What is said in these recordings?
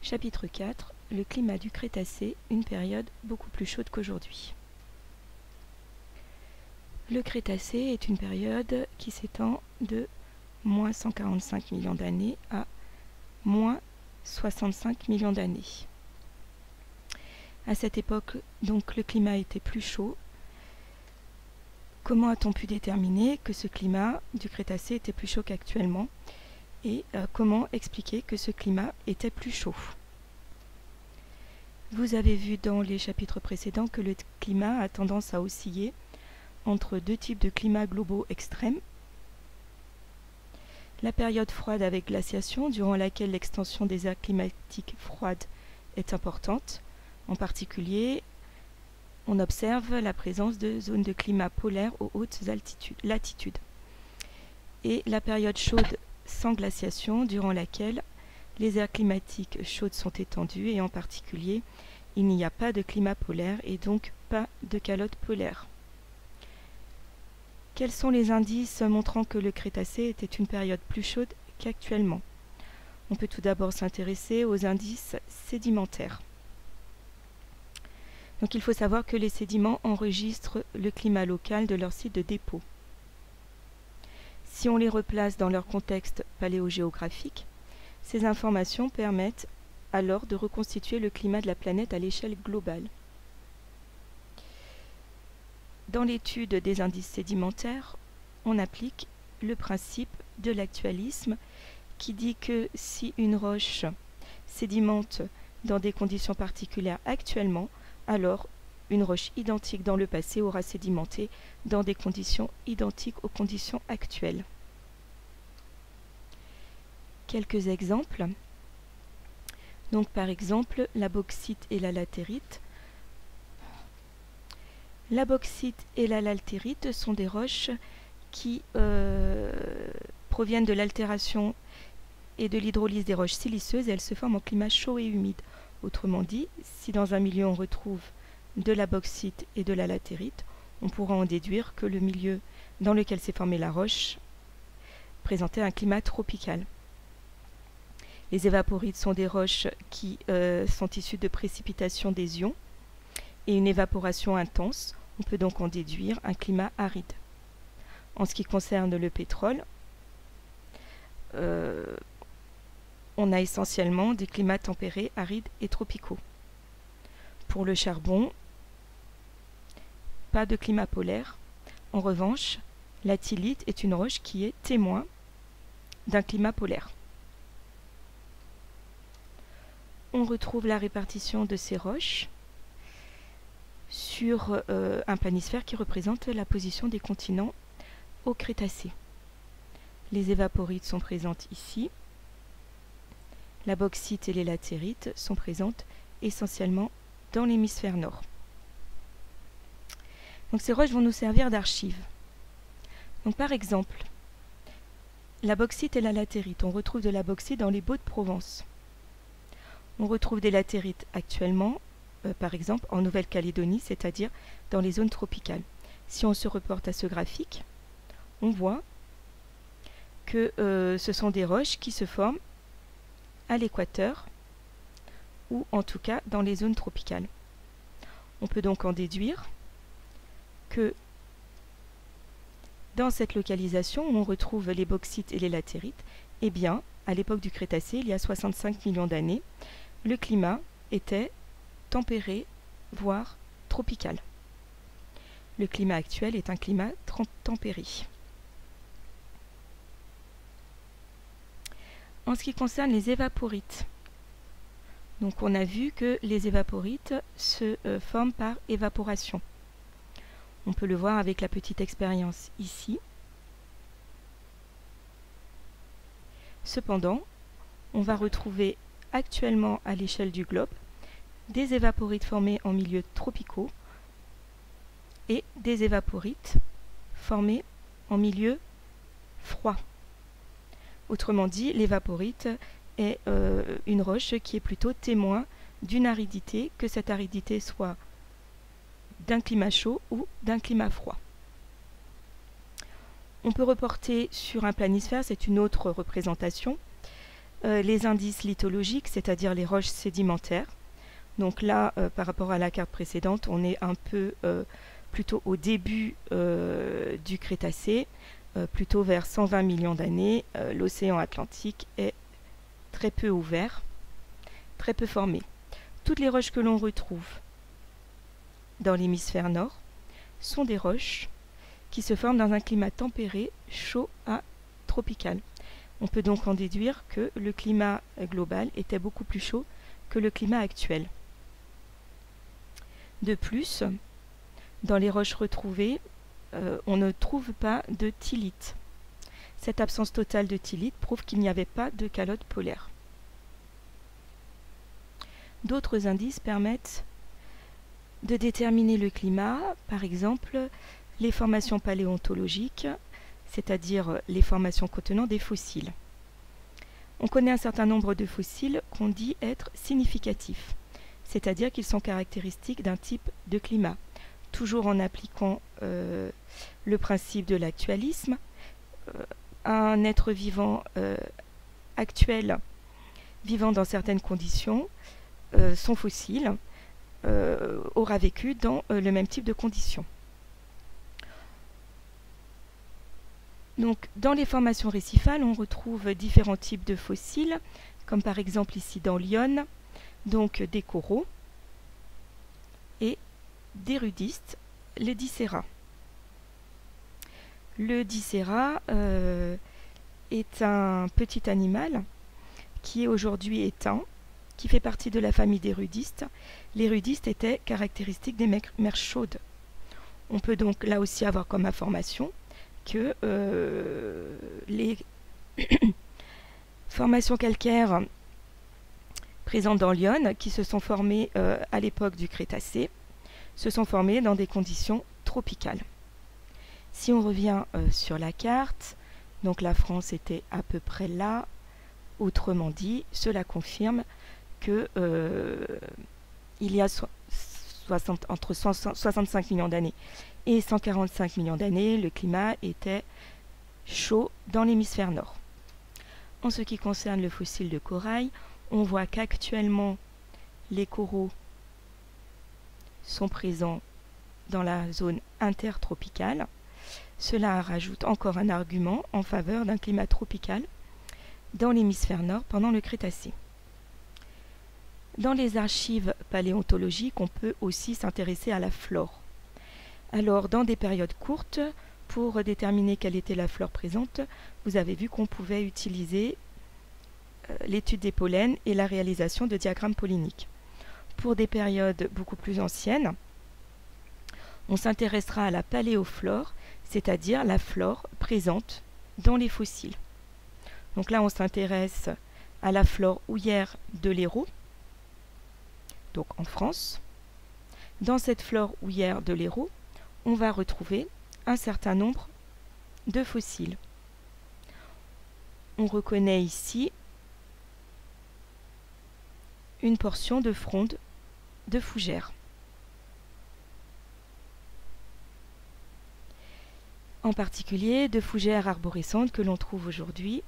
Chapitre 4. Le climat du Crétacé, une période beaucoup plus chaude qu'aujourd'hui. Le Crétacé est une période qui s'étend de moins 145 millions d'années à moins 65 millions d'années. À cette époque, donc, le climat était plus chaud. Comment a-t-on pu déterminer que ce climat du Crétacé était plus chaud qu'actuellement et comment expliquer que ce climat était plus chaud? Vous avez vu dans les chapitres précédents que le climat a tendance à osciller entre deux types de climats globaux extrêmes. La période froide avec glaciation, durant laquelle l'extension des aires climatiques froides est importante. En particulier, on observe la présence de zones de climat polaire aux hautes latitudes. Et la période chaude sans glaciation, durant laquelle les aires climatiques chaudes sont étendues et en particulier, il n'y a pas de climat polaire et donc pas de calotte polaire. Quels sont les indices montrant que le Crétacé était une période plus chaude qu'actuellement? On peut tout d'abord s'intéresser aux indices sédimentaires. Donc il faut savoir que les sédiments enregistrent le climat local de leur site de dépôt. Si on les replace dans leur contexte paléogéographique, ces informations permettent alors de reconstituer le climat de la planète à l'échelle globale. Dans l'étude des indices sédimentaires, on applique le principe de l'actualisme qui dit que si une roche sédimente dans des conditions particulières actuellement, alors une roche identique dans le passé aura sédimenté dans des conditions identiques aux conditions actuelles. Quelques exemples. Donc par exemple, la bauxite et la latérite. La bauxite et la latérite sont des roches qui proviennent de l'altération et de l'hydrolyse des roches siliceuses et elles se forment en climat chaud et humide. Autrement dit, si dans un milieu on retrouve de la bauxite et de la latérite, on pourra en déduire que le milieu dans lequel s'est formée la roche présentait un climat tropical. Les évaporites sont des roches qui sont issues de précipitations des ions et une évaporation intense. On peut donc en déduire un climat aride. En ce qui concerne le pétrole, on a essentiellement des climats tempérés, arides et tropicaux. Pour le charbon, pas de climat polaire. En revanche, la thylite est une roche qui est témoin d'un climat polaire. On retrouve la répartition de ces roches sur un planisphère qui représente la position des continents au Crétacé. Les évaporites sont présentes ici. La bauxite et les latérites sont présentes essentiellement dans l'hémisphère nord. Donc ces roches vont nous servir d'archives. Donc par exemple, la bauxite et la latérite. On retrouve de la bauxite dans les Baux-de-Provence. On retrouve des latérites actuellement, par exemple en Nouvelle-Calédonie, c'est-à-dire dans les zones tropicales. Si on se reporte à ce graphique, on voit que ce sont des roches qui se forment à l'équateur ou en tout cas dans les zones tropicales. On peut donc en déduire que dans cette localisation où on retrouve les bauxites et les latérites, eh bien, à l'époque du Crétacé, il y a 65 millions d'années, le climat était tempéré, voire tropical. Le climat actuel est un climat tempéré. En ce qui concerne les évaporites, donc on a vu que les évaporites se forment par évaporation. On peut le voir avec la petite expérience ici. Cependant, on va retrouver actuellement à l'échelle du globe des évaporites formés en milieux tropicaux et des évaporites formés en milieu froid. Autrement dit, l'évaporite est une roche qui est plutôt témoin d'une aridité, que cette aridité soit d'un climat chaud ou d'un climat froid. On peut reporter sur un planisphère, c'est une autre représentation. les indices lithologiques, c'est-à-dire les roches sédimentaires. Donc là, par rapport à la carte précédente, on est un peu plutôt au début du Crétacé, plutôt vers 120 millions d'années. L'océan Atlantique est très peu ouvert, très peu formé. Toutes les roches que l'on retrouve dans l'hémisphère nord sont des roches qui se forment dans un climat tempéré, chaud à tropical. On peut donc en déduire que le climat global était beaucoup plus chaud que le climat actuel. De plus, dans les roches retrouvées, on ne trouve pas de thylite. Cette absence totale de thylite prouve qu'il n'y avait pas de calotte polaire. D'autres indices permettent de déterminer le climat, par exemple les formations paléontologiques, c'est-à-dire les formations contenant des fossiles. On connaît un certain nombre de fossiles qu'on dit être significatifs, c'est-à-dire qu'ils sont caractéristiques d'un type de climat, toujours en appliquant le principe de l'actualisme. Un être vivant actuel, vivant dans certaines conditions, son fossile aura vécu dans le même type de conditions. Donc, dans les formations récifales, on retrouve différents types de fossiles, comme par exemple ici dans l'Yonne, donc des coraux et des rudistes, les dicéras. Le dicéra est un petit animal qui est aujourd'hui éteint, qui fait partie de la famille des rudistes. Les rudistes étaient caractéristiques des mers chaudes. On peut donc là aussi avoir comme information que les formations calcaires présentes dans l'Yonne, qui se sont formées à l'époque du Crétacé, se sont formées dans des conditions tropicales. Si on revient sur la carte, donc la France était à peu près là. Autrement dit, cela confirme que il y a entre 65 millions d'années et 145 millions d'années, le climat était chaud dans l'hémisphère nord. En ce qui concerne le fossile de corail, on voit qu'actuellement les coraux sont présents dans la zone intertropicale. Cela rajoute encore un argument en faveur d'un climat tropical dans l'hémisphère nord pendant le Crétacé. Dans les archives paléontologiques, on peut aussi s'intéresser à la flore. Alors, dans des périodes courtes, pour déterminer quelle était la flore présente, vous avez vu qu'on pouvait utiliser l'étude des pollens et la réalisation de diagrammes polliniques. Pour des périodes beaucoup plus anciennes, on s'intéressera à la paléoflore, c'est-à-dire la flore présente dans les fossiles. Donc là, on s'intéresse à la flore houillère de l'Hérault, donc en France. Dans cette flore houillère de l'Hérault, on va retrouver un certain nombre de fossiles. On reconnaît ici une portion de fronde de fougères. En particulier de fougères arborescentes que l'on trouve aujourd'hui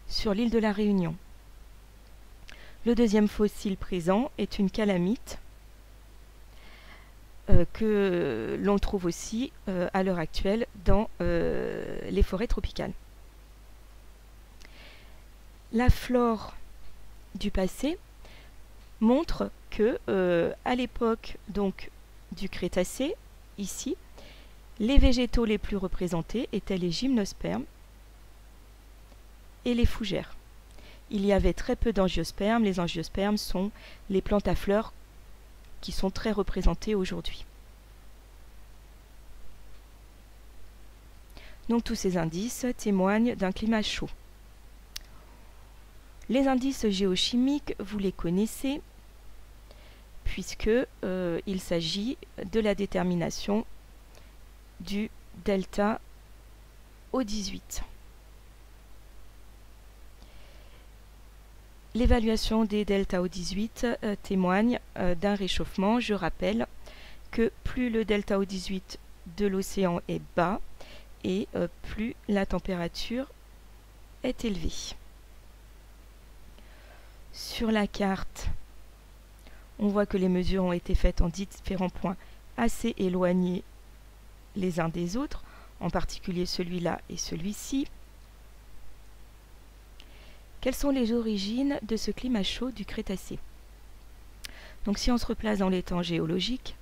sur l'île de la Réunion. Le deuxième fossile présent est une calamite que l'on trouve aussi à l'heure actuelle dans les forêts tropicales. La flore du passé montre que à l'époque donc du Crétacé, ici, les végétaux les plus représentés étaient les gymnospermes et les fougères. Il y avait très peu d'angiospermes. Les angiospermes sont les plantes à fleurs qui sont très représentées aujourd'hui. Donc tous ces indices témoignent d'un climat chaud. Les indices géochimiques, vous les connaissez, puisque il s'agit de la détermination du delta O18. L'évaluation des delta O18 témoigne d'un réchauffement. Je rappelle que plus le delta O18 de l'océan est bas et plus la température est élevée. Sur la carte, on voit que les mesures ont été faites en différents points assez éloignés les uns des autres, en particulier celui-là et celui-ci. Quelles sont les origines de ce climat chaud du Crétacé? Donc si on se replace dans les temps géologiques,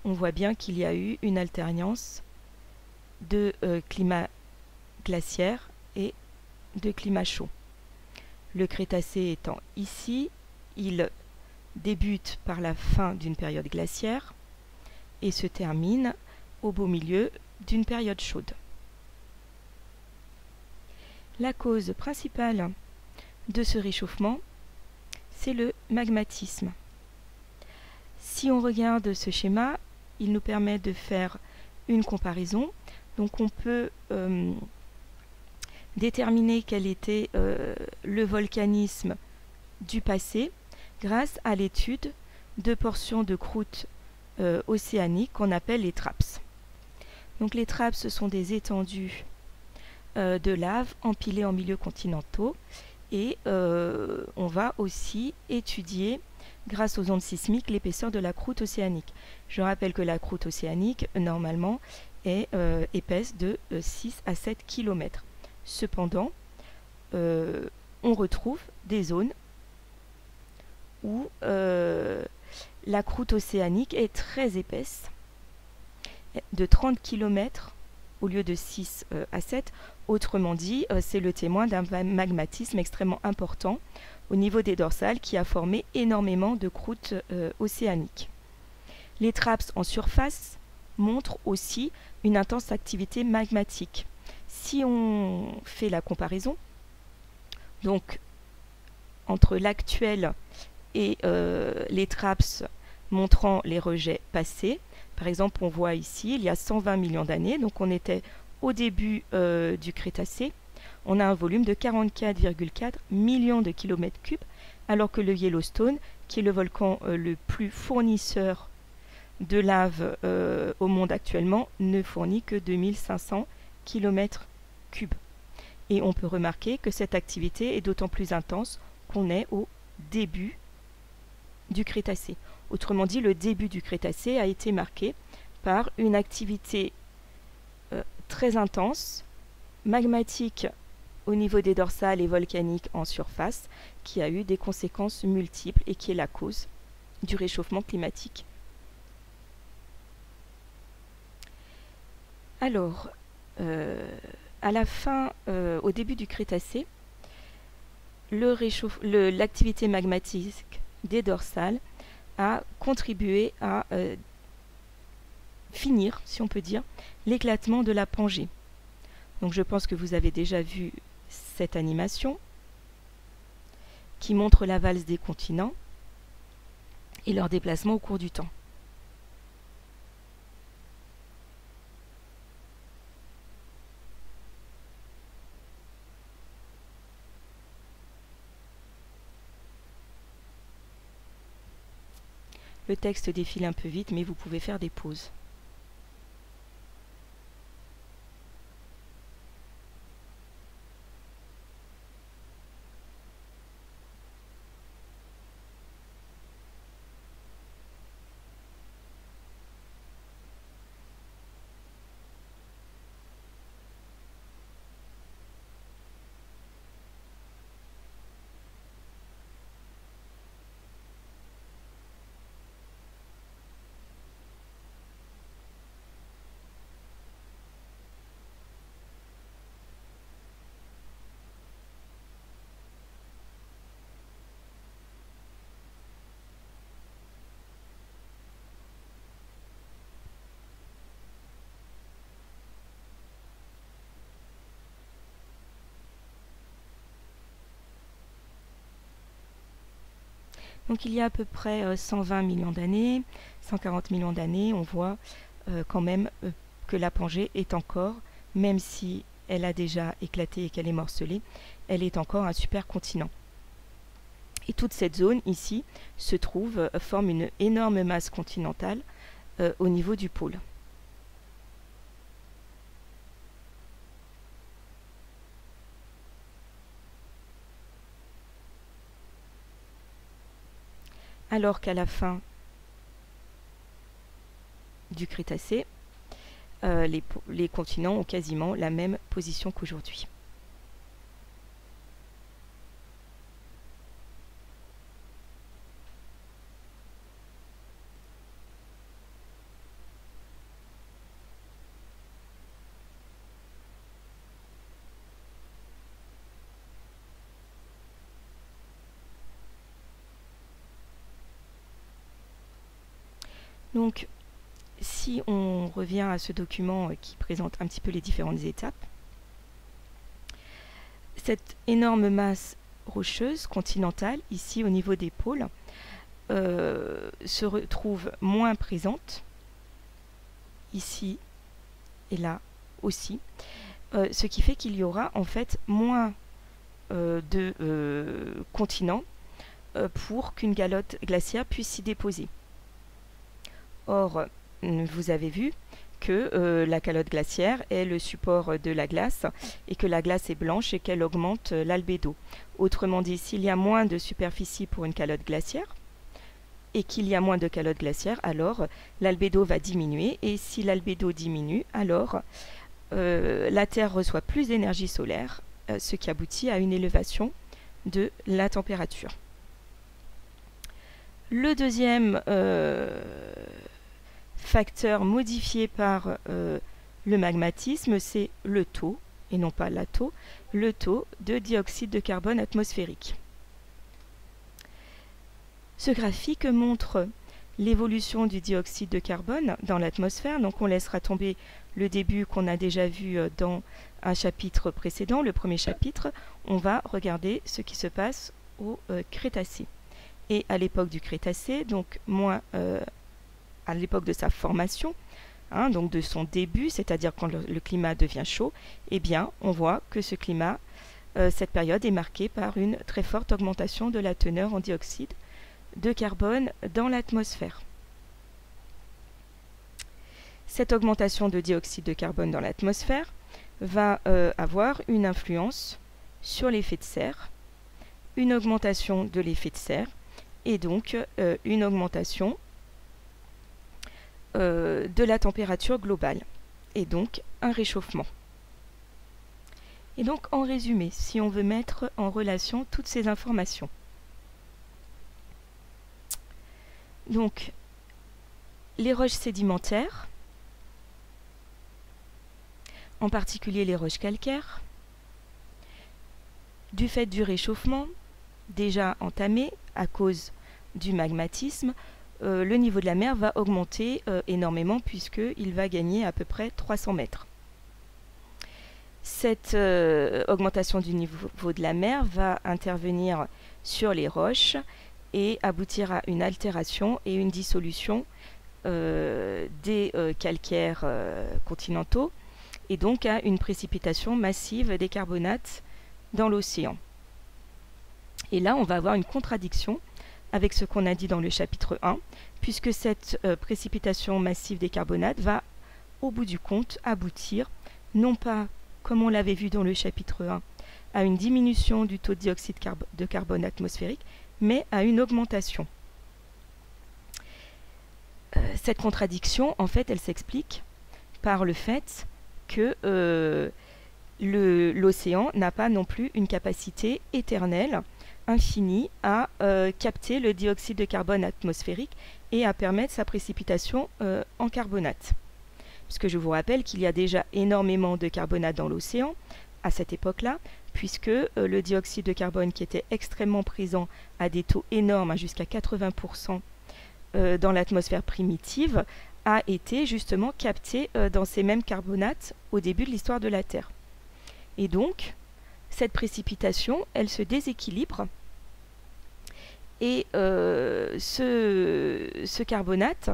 on voit bien qu'il y a eu une alternance de climat glaciaire et de climat chaud. Le Crétacé étant ici, il débute par la fin d'une période glaciaire et se termine au beau milieu d'une période chaude. La cause principale de ce réchauffement, c'est le magmatisme. Si on regarde ce schéma, il nous permet de faire une comparaison. Donc on peut déterminer quel était le volcanisme du passé grâce à l'étude de portions de croûte océanique qu'on appelle les traps. Donc les traps, ce sont des étendues de lave empilées en milieux continentaux et on va aussi étudier grâce aux ondes sismiques l'épaisseur de la croûte océanique. Je rappelle que la croûte océanique normalement est épaisse de 6 à 7 km. Cependant, on retrouve des zones où la croûte océanique est très épaisse, de 30 km au lieu de 6 à 7. Autrement dit, c'est le témoin d'un magmatisme extrêmement important au niveau des dorsales qui a formé énormément de croûtes océaniques. Les traps en surface montrent aussi une intense activité magmatique. Si on fait la comparaison, donc entre l'actuel et les traps montrant les rejets passés, par exemple, on voit ici, il y a 120 millions d'années, donc on était au début du Crétacé, on a un volume de 44,4 millions de kilomètres cubes, alors que le Yellowstone, qui est le volcan le plus fournisseur de lave au monde actuellement, ne fournit que 2500 kilomètres cubes. Et on peut remarquer que cette activité est d'autant plus intense qu'on est au début du Crétacé. Autrement dit, le début du Crétacé a été marqué par une activité très intense, magmatique au niveau des dorsales et volcanique en surface, qui a eu des conséquences multiples et qui est la cause du réchauffement climatique. Alors, à la fin, au début du Crétacé, l'activité magmatique des dorsales a contribué à finir, si on peut dire, l'éclatement de la Pangée. Donc je pense que vous avez déjà vu cette animation qui montre la valse des continents et leur déplacement au cours du temps. Le texte défile un peu vite, mais vous pouvez faire des pauses. Donc il y a à peu près 120 millions d'années, 140 millions d'années, on voit quand même que la Pangée est encore, même si elle a déjà éclaté et qu'elle est morcelée, elle est encore un supercontinent. Et toute cette zone ici se trouve, forme une énorme masse continentale au niveau du pôle. alors qu'à la fin du Crétacé, les continents ont quasiment la même position qu'aujourd'hui. Donc, si on revient à ce document qui présente un petit peu les différentes étapes, cette énorme masse rocheuse continentale, ici au niveau des pôles, se retrouve moins présente, ici et là aussi, ce qui fait qu'il y aura en fait moins de continents pour qu'une calotte glaciaire puisse s'y déposer. Or, vous avez vu que la calotte glaciaire est le support de la glace et que la glace est blanche et qu'elle augmente l'albédo. Autrement dit, s'il y a moins de superficie pour une calotte glaciaire et qu'il y a moins de calotte glaciaire, alors l'albédo va diminuer, et si l'albédo diminue, alors la Terre reçoit plus d'énergie solaire, ce qui aboutit à une élévation de la température. Le deuxième facteur modifié par le magmatisme, c'est le taux, et non pas la taux, le taux de dioxyde de carbone atmosphérique. Ce graphique montre l'évolution du dioxyde de carbone dans l'atmosphère. Donc on laissera tomber le début qu'on a déjà vu dans un chapitre précédent, le premier chapitre. On va regarder ce qui se passe au Crétacé. Et à l'époque du Crétacé, donc moins à l'époque de sa formation, donc de son début, c'est-à-dire quand le climat devient chaud, eh bien on voit que ce climat, cette période est marquée par une très forte augmentation de la teneur en dioxyde de carbone dans l'atmosphère. Cette augmentation de dioxyde de carbone dans l'atmosphère va avoir une influence sur l'effet de serre, une augmentation de l'effet de serre et donc une augmentation de la température globale et donc un réchauffement. Et donc en résumé, si on veut mettre en relation toutes ces informations, donc les roches sédimentaires, en particulier les roches calcaires, du fait du réchauffement déjà entamé à cause du magmatisme, le niveau de la mer va augmenter énormément puisqu'il va gagner à peu près 300 mètres. Cette augmentation du niveau de la mer va intervenir sur les roches et aboutir à une altération et une dissolution des calcaires continentaux et donc à une précipitation massive des carbonates dans l'océan. Et là, on va avoir une contradiction avec ce qu'on a dit dans le chapitre 1, puisque cette précipitation massive des carbonates va, au bout du compte, aboutir, non pas, comme on l'avait vu dans le chapitre 1, à une diminution du taux de dioxyde de carbone atmosphérique, mais à une augmentation. Cette contradiction, en fait, elle s'explique par le fait que l'océan n'a pas non plus une capacité éternelle, infinie, à capter le dioxyde de carbone atmosphérique et à permettre sa précipitation en carbonate. Puisque je vous rappelle qu'il y a déjà énormément de carbonate dans l'océan à cette époque-là, puisque le dioxyde de carbone qui était extrêmement présent à des taux énormes, jusqu'à 80% dans l'atmosphère primitive, a été justement capté dans ces mêmes carbonates au début de l'histoire de la Terre. Et donc, cette précipitation, elle se déséquilibre et ce carbonate,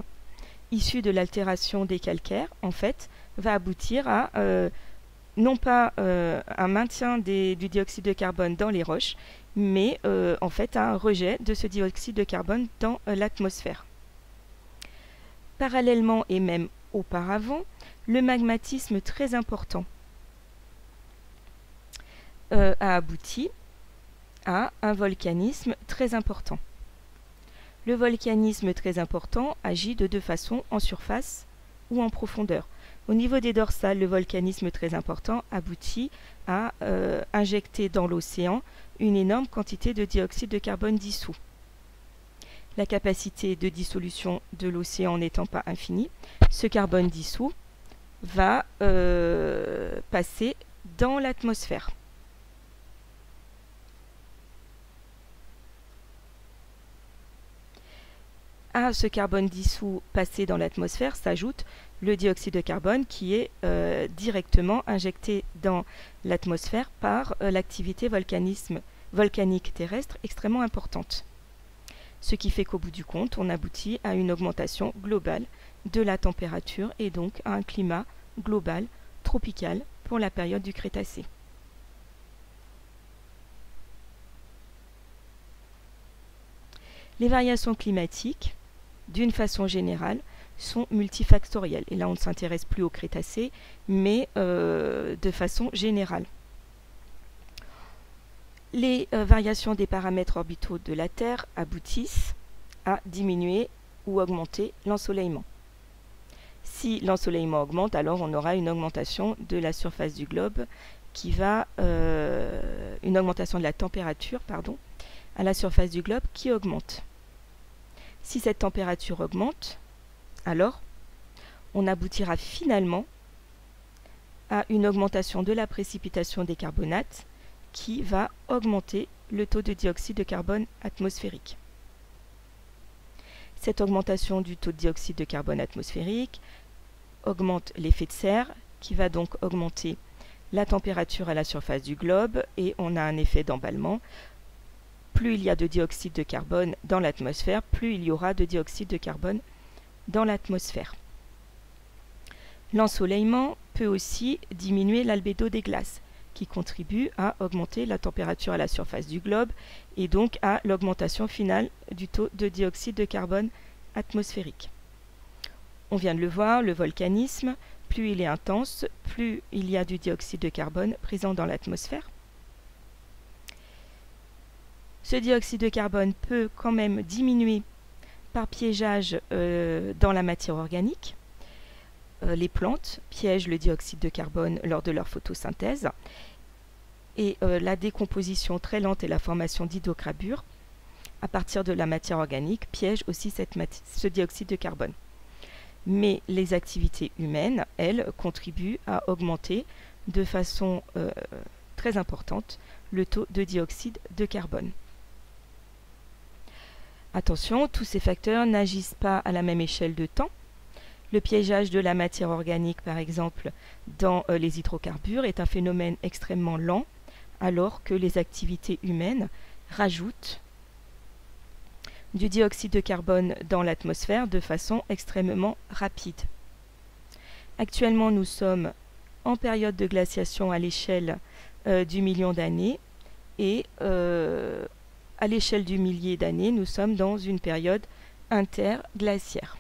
issu de l'altération des calcaires, en fait, va aboutir à non pas un maintien du dioxyde de carbone dans les roches, mais en fait à un rejet de ce dioxyde de carbone dans l'atmosphère. Parallèlement et même auparavant, le magmatisme très important a abouti à un volcanisme très important. Le volcanisme très important agit de deux façons, en surface ou en profondeur. Au niveau des dorsales, le volcanisme très important aboutit à injecter dans l'océan une énorme quantité de dioxyde de carbone dissous. La capacité de dissolution de l'océan n'étant pas infinie, ce carbone dissous va passer dans l'atmosphère. À ce carbone dissous passé dans l'atmosphère s'ajoute le dioxyde de carbone qui est directement injecté dans l'atmosphère par l'activité volcanique terrestre extrêmement importante. Ce qui fait qu'au bout du compte, on aboutit à une augmentation globale de la température et donc à un climat global tropical pour la période du Crétacé. Les variations climatiques, d'une façon générale, sont multifactorielles. Et là, on ne s'intéresse plus au Crétacé, mais de façon générale. Les variations des paramètres orbitaux de la Terre aboutissent à diminuer ou augmenter l'ensoleillement. Si l'ensoleillement augmente, alors on aura une augmentation de la surface du globe qui va... une augmentation de la température, pardon, à la surface du globe qui augmente. Si cette température augmente, alors on aboutira finalement à une augmentation de la précipitation des carbonates qui va augmenter le taux de dioxyde de carbone atmosphérique. Cette augmentation du taux de dioxyde de carbone atmosphérique augmente l'effet de serre qui va donc augmenter la température à la surface du globe et on a un effet d'emballement. Plus il y a de dioxyde de carbone dans l'atmosphère, plus il y aura de dioxyde de carbone dans l'atmosphère. L'ensoleillement peut aussi diminuer l'albédo des glaces, qui contribue à augmenter la température à la surface du globe et donc à l'augmentation finale du taux de dioxyde de carbone atmosphérique. On vient de le voir, le volcanisme, plus il est intense, plus il y a du dioxyde de carbone présent dans l'atmosphère. Ce dioxyde de carbone peut quand même diminuer par piégeage dans la matière organique. Les plantes piègent le dioxyde de carbone lors de leur photosynthèse et la décomposition très lente et la formation d'hydrocarbures à partir de la matière organique piègent aussi ce dioxyde de carbone. Mais les activités humaines, elles, contribuent à augmenter de façon très importante le taux de dioxyde de carbone. Attention, tous ces facteurs n'agissent pas à la même échelle de temps. Le piégeage de la matière organique, par exemple, dans les hydrocarbures est un phénomène extrêmement lent, alors que les activités humaines rajoutent du dioxyde de carbone dans l'atmosphère de façon extrêmement rapide. Actuellement, nous sommes en période de glaciation à l'échelle du million d'années et à l'échelle du millier d'années, nous sommes dans une période interglaciaire.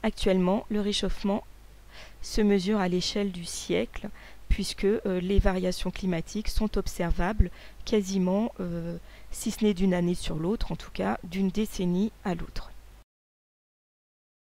Actuellement, le réchauffement se mesure à l'échelle du siècle, puisque les variations climatiques sont observables quasiment, si ce n'est d'une année sur l'autre, en tout cas d'une décennie à l'autre.